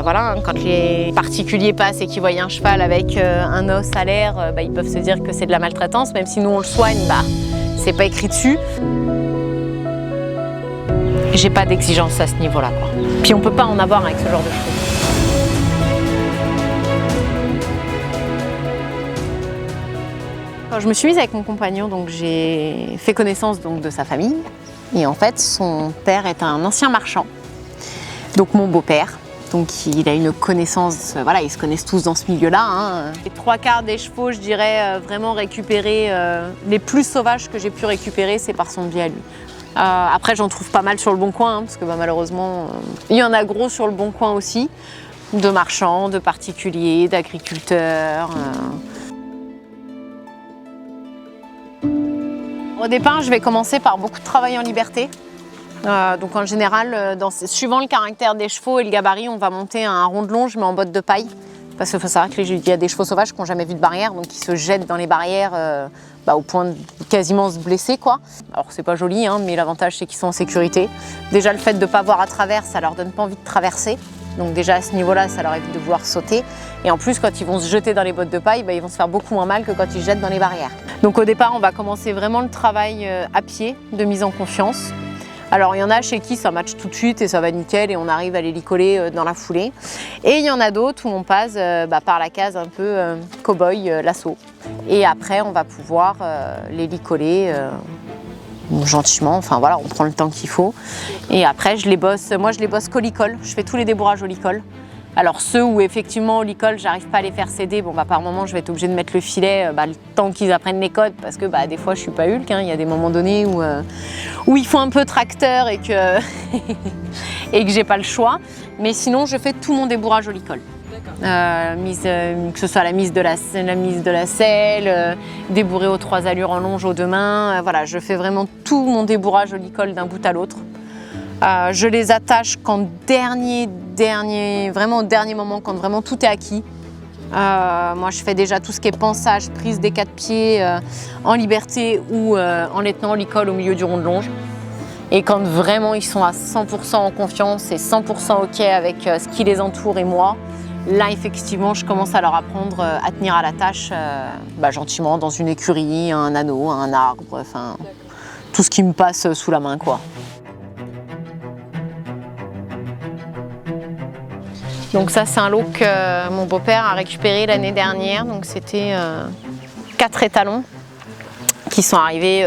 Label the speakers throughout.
Speaker 1: voilà, quand les particuliers passent et qu'ils voient un cheval avec un os à l'air, ils peuvent se dire que c'est de la maltraitance, même si nous on le soigne, c'est pas écrit dessus. J'ai pas d'exigence à ce niveau-là, quoi. Puis on peut pas en avoir avec ce genre de chevaux. Quand je me suis mise avec mon compagnon, donc j'ai fait connaissance donc de sa famille. Et en fait, son père est un ancien marchand, donc mon beau-père. Donc il a une connaissance, voilà, ils se connaissent tous dans ce milieu-là. Hein. Les 3/4 des chevaux, je dirais, vraiment récupérés, les plus sauvages que j'ai pu récupérer, c'est par son biais à lui. Après, j'en trouve pas mal sur le Bon Coin, hein, parce que malheureusement, il y en a gros sur le Bon Coin aussi, de marchands, de particuliers, d'agriculteurs. Au départ, je vais commencer par beaucoup de travail en liberté. Donc en général, suivant le caractère des chevaux et le gabarit, on va monter un rond de longe mais en botte de paille. Parce qu'il faut savoir qu'il y a des chevaux sauvages qui n'ont jamais vu de barrière, donc qui se jettent dans les barrières au point de quasiment se blesser, quoi. Alors c'est pas joli, hein, mais l'avantage c'est qu'ils sont en sécurité. Déjà le fait de ne pas voir à travers, ça leur donne pas envie de traverser. Donc déjà à ce niveau-là, ça leur évite de vouloir sauter. Et en plus, quand ils vont se jeter dans les bottes de paille, ils vont se faire beaucoup moins mal que quand ils se jettent dans les barrières. Donc au départ, on va commencer vraiment le travail à pied, de mise en confiance. Alors il y en a chez qui ça match tout de suite et ça va nickel et on arrive à les licoler dans la foulée. Et il y en a d'autres où on passe par la case un peu cow-boy, lasso. Et après on va pouvoir les licoler gentiment, enfin voilà, on prend le temps qu'il faut. Et après je les bosse, moi je les bosse qu'au licol, je fais tous les débourrages au licol. Alors ceux où effectivement au licol j'arrive pas à les faire céder, par moment je vais être obligée de mettre le filet le temps qu'ils apprennent les codes parce que des fois je suis pas Hulk, hein, il y a des moments donnés où il faut un peu tracteur et que et que j'ai pas le choix. Mais sinon je fais tout mon débourrage au licol. Que ce soit la mise de la selle, débourrer aux 3 allures en longe aux 2 mains, voilà, je fais vraiment tout mon débourrage au licol d'un bout à l'autre. Je les attache qu'en vraiment au dernier moment, quand vraiment tout est acquis. Moi, je fais déjà tout ce qui est pansage, prise des 4 pieds en liberté ou en les tenant au licol au milieu du rond de longe. Et quand vraiment ils sont à 100% en confiance et 100% OK avec ce qui les entoure et moi, là, effectivement, je commence à leur apprendre à tenir à la tâche gentiment dans une écurie, un anneau, un arbre, enfin tout ce qui me passe sous la main, quoi. Donc ça, c'est un lot que mon beau-père a récupéré l'année dernière. Donc c'était 4 étalons qui sont arrivés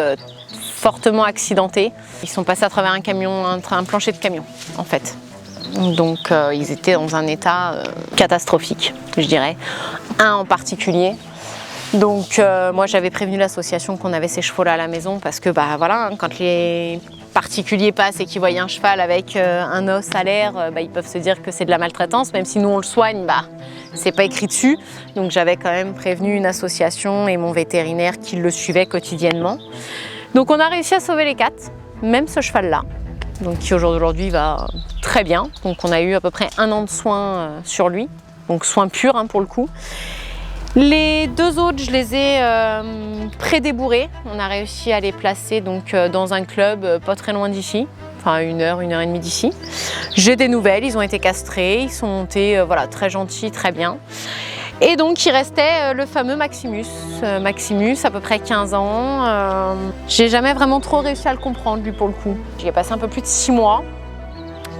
Speaker 1: fortement accidentés. Ils sont passés à travers un camion, un plancher de camion, en fait. Donc ils étaient dans un état catastrophique, je dirais. Un en particulier. Donc moi, j'avais prévenu l'association qu'on avait ces chevaux-là à la maison parce que voilà, quand les particuliers passent et qu'ils voient un cheval avec un os à l'air, ils peuvent se dire que c'est de la maltraitance, même si nous on le soigne, c'est pas écrit dessus. Donc j'avais quand même prévenu une association et mon vétérinaire qui le suivait quotidiennement. Donc on a réussi à sauver les 4, même ce cheval-là, donc qui aujourd'hui va très bien. Donc on a eu à peu près 1 an de soins sur lui, donc soins purs pour le coup. Les 2 autres, je les ai pré-débourrés. On a réussi à les placer donc, dans un club pas très loin d'ici, enfin 1 heure et demie d'ici. J'ai des nouvelles, ils ont été castrés, ils sont montés voilà, très gentils, très bien. Et donc il restait le fameux Maximus. Maximus, à peu près 15 ans. J'ai jamais vraiment trop réussi à le comprendre, lui, pour le coup. J'y ai passé un peu plus de 6 mois,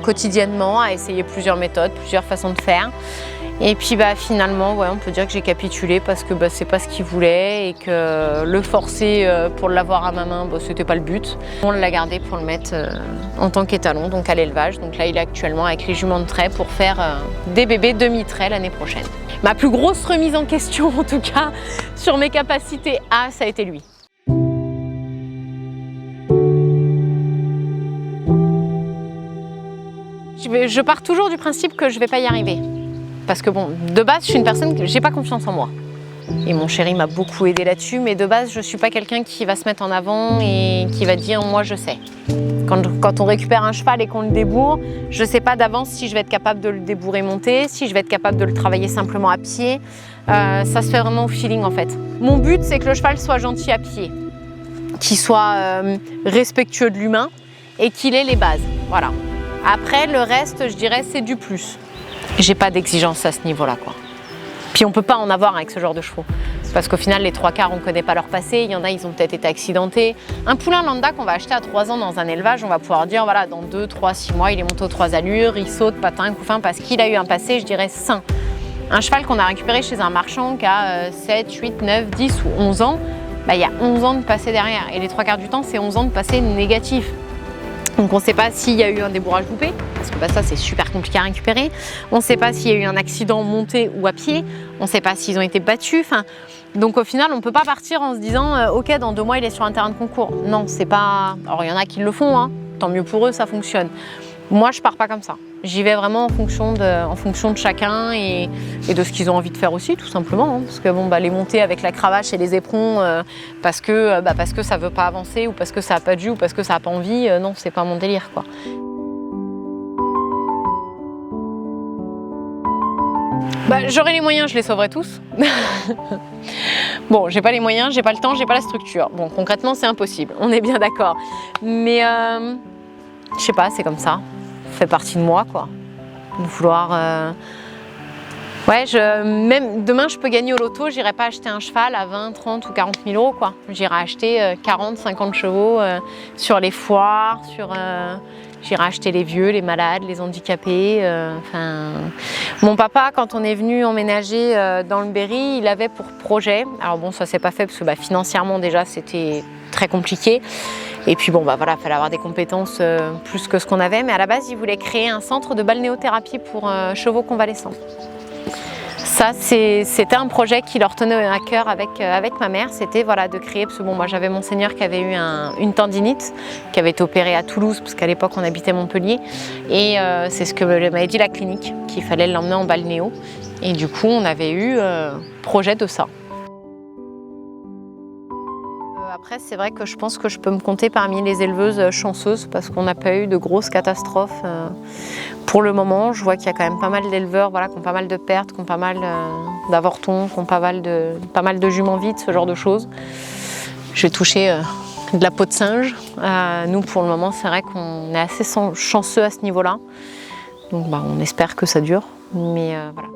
Speaker 1: quotidiennement, à essayer plusieurs méthodes, plusieurs façons de faire. Et puis finalement, on peut dire que j'ai capitulé parce que c'est pas ce qu'il voulait et que le forcer pour l'avoir à ma main, c'était pas le but. On l'a gardé pour le mettre en tant qu'étalon, donc à l'élevage. Donc là, il est actuellement avec les juments de trait pour faire des bébés demi-trait l'année prochaine. Ma plus grosse remise en question, en tout cas, sur mes capacités ça a été lui. Je pars toujours du principe que je vais pas y arriver. Parce que de base, je suis une personne que j'ai pas confiance en moi. Et mon chéri m'a beaucoup aidé là-dessus, mais de base, je suis pas quelqu'un qui va se mettre en avant et qui va dire « moi, je sais ». Quand on récupère un cheval et qu'on le débourre, je sais pas d'avance si je vais être capable de le débourrer monter, si je vais être capable de le travailler simplement à pied. Ça se fait vraiment au feeling, en fait. Mon but, c'est que le cheval soit gentil à pied, qu'il soit respectueux de l'humain et qu'il ait les bases. Voilà. Après, le reste, je dirais, c'est du plus. j'ai pas d'exigence à ce niveau-là, quoi. Puis on peut pas en avoir avec ce genre de chevaux. Parce qu'au final, les 3/4, on connaît pas leur passé. Il y en a, ils ont peut-être été accidentés. Un poulain lambda qu'on va acheter à 3 ans dans un élevage, on va pouvoir dire, voilà, dans 2, 3, 6 mois, il est monté aux 3 allures, il saute, patin, couffin, parce qu'il a eu un passé, je dirais, sain. Un cheval qu'on a récupéré chez un marchand qui a 7, 8, 9, 10 ou 11 ans, bah, il y a 11 ans de passé derrière. Et les 3/4 du temps, c'est 11 ans de passé négatif. Donc on ne sait pas s'il y a eu un débourrage loupé, parce que bah, ça c'est super compliqué à récupérer. On ne sait pas s'il y a eu un accident monté ou à pied. On ne sait pas s'ils ont été battus. Enfin, donc au final, on ne peut pas partir en se disant ok, dans 2 mois il est sur un terrain de concours. Non, c'est pas. Alors il y en a qui le font, hein. Tant mieux pour eux, ça fonctionne. Moi, je pars pas comme ça. J'y vais vraiment en fonction de chacun et de ce qu'ils ont envie de faire aussi, tout simplement. Hein. Parce que bon, bah, les monter avec la cravache et les éperons parce que ça veut pas avancer ou parce que ça a pas de jus ou parce que ça a pas envie, non, c'est pas mon délire, quoi. Bah, j'aurais les moyens, je les sauverais tous. Bon, j'ai pas les moyens, j'ai pas le temps, j'ai pas la structure. Bon, concrètement, c'est impossible. On est bien d'accord. Mais je sais pas, c'est comme ça. Ça fait partie de moi, quoi. De vouloir. Ouais, même demain, je peux gagner au loto, j'irai pas acheter un cheval à 20, 30 ou 40 000 euros, quoi. J'irai acheter 40, 50 chevaux sur les foires, j'irai acheter les vieux, les malades, les handicapés. Mon papa, quand on est venu emménager dans le Berry, il avait pour projet. Alors bon, ça s'est pas fait parce que financièrement déjà, c'était très compliqué. Et puis bon, bah voilà, il fallait avoir des compétences plus que ce qu'on avait. Mais à la base, il voulait créer un centre de balnéothérapie pour chevaux convalescents. Ça, c'était un projet qui leur tenait à cœur avec ma mère. C'était voilà, de créer, parce que bon, moi j'avais mon seigneur qui avait eu une tendinite, qui avait été opéré à Toulouse, parce qu'à l'époque on habitait Montpellier. Et c'est ce que m'avait dit la clinique, qu'il fallait l'emmener en balnéo. Et du coup, on avait eu projet de ça. Après, c'est vrai que je pense que je peux me compter parmi les éleveuses chanceuses parce qu'on n'a pas eu de grosses catastrophes. Pour le moment, je vois qu'il y a quand même pas mal d'éleveurs voilà, qui ont pas mal de pertes, qui ont pas mal d'avortons, qui ont pas mal de juments vides, ce genre de choses. Je vais toucher de la peau de singe. Nous, pour le moment, c'est vrai qu'on est assez chanceux à ce niveau-là. Donc, on espère que ça dure. Mais voilà.